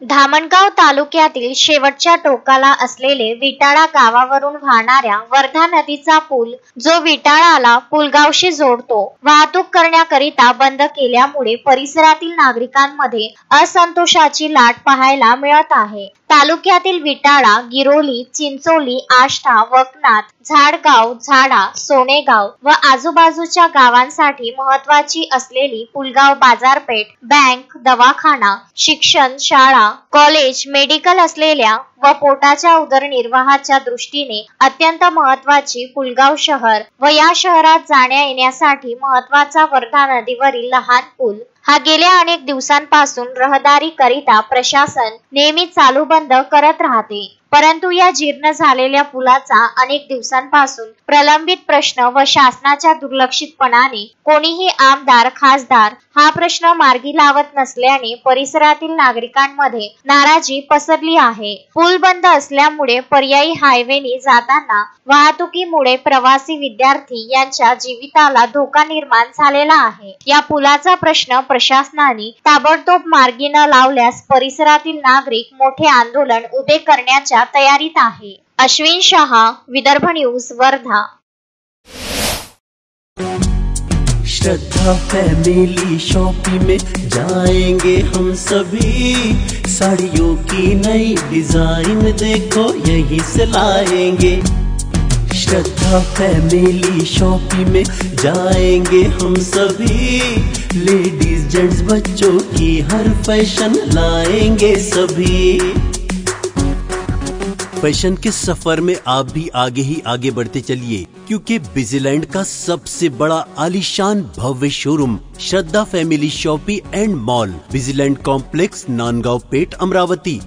धामणगाव तालुक्यातील शेवटच्या टोकाला असलेले विटाळा गावावरून वाहणाऱ्या वर्धा नदीचा पूल जो विटाळाला पुलगावशी जोडतो, वाहतूक करण्याकरिता बंद केल्यामुळे परिसरातील नागरिकांमध्ये असंतोषाची लाट पाहायला मिळत आहे। तालुक्यातील विटाळा, गिरोली, चिंचोली, आष्टा, वकनाथ, झाडगाव, झाडा, सोनेगाव व आजूबाजूच्या गावांसाठी महत्त्वाची असलेली पुलगाव बाजारपेठ, बँक, दवाखाना, शिक्षण, शाळा, कॉलेज, मेडिकल असलेल्या व पोटाच्या उदरनिर्वाहाच्या दृष्टीने अत्यंत महत्त्वाची पुलगाव शहर व या शहरात जाण्या येण्यासाठी महत्त्वाचा वर्धा नदीवरील लहान पूल हा गेल्या अनेक दिवसांपासून रहदारी करिता प्रशासन नेहमी चालू बंद करत राहते। परंतु या जीर्ण झालेल्या पुलाचा अनेक दिवसांपासून प्रलंबित प्रश्न व शासनाच्या दुर्लक्षितपणाने कोणीही आमदार, खासदार हा प्रश्न मार्गी लावत नसल्याने परिसरातील नागरिकांमध्ये नाराजी पसरली आहे। पूल बंद असल्यामुळे पर्यायी हायवेने जाताना वाहतुकीमुळे प्रवासी, विद्यार्थी यांच्या जीविताला धोका निर्माण झालेला आहे। या पुलाचा प्रश्न प्रशासनाने ताबडतोब मार्गी न लावल्यास परिसरातील नागरिक मोठे आंदोलन उभे करण्याच्या तयारीत आहे। अश्विन शहा, विदर्भ न्यूज, वर्धा। श्रद्धा फैमिली शॉपिंग में जाएंगे हम सभी, साड़ियों की नई डिजाइन देखो यहीं से लाएंगे। श्रद्धा फैमिली शॉपिंग में जाएंगे हम सभी, लेडीज जेंट्स बच्चों की हर फैशन लाएंगे सभी। फैशन के सफर में आप भी आगे ही आगे बढ़ते चलिए, क्योंकि बिजीलैंड का सबसे बड़ा आलीशान भव्य showroom Shraddha family shopping and mall, Busyland complex, Nandgaon Peth, Amravati.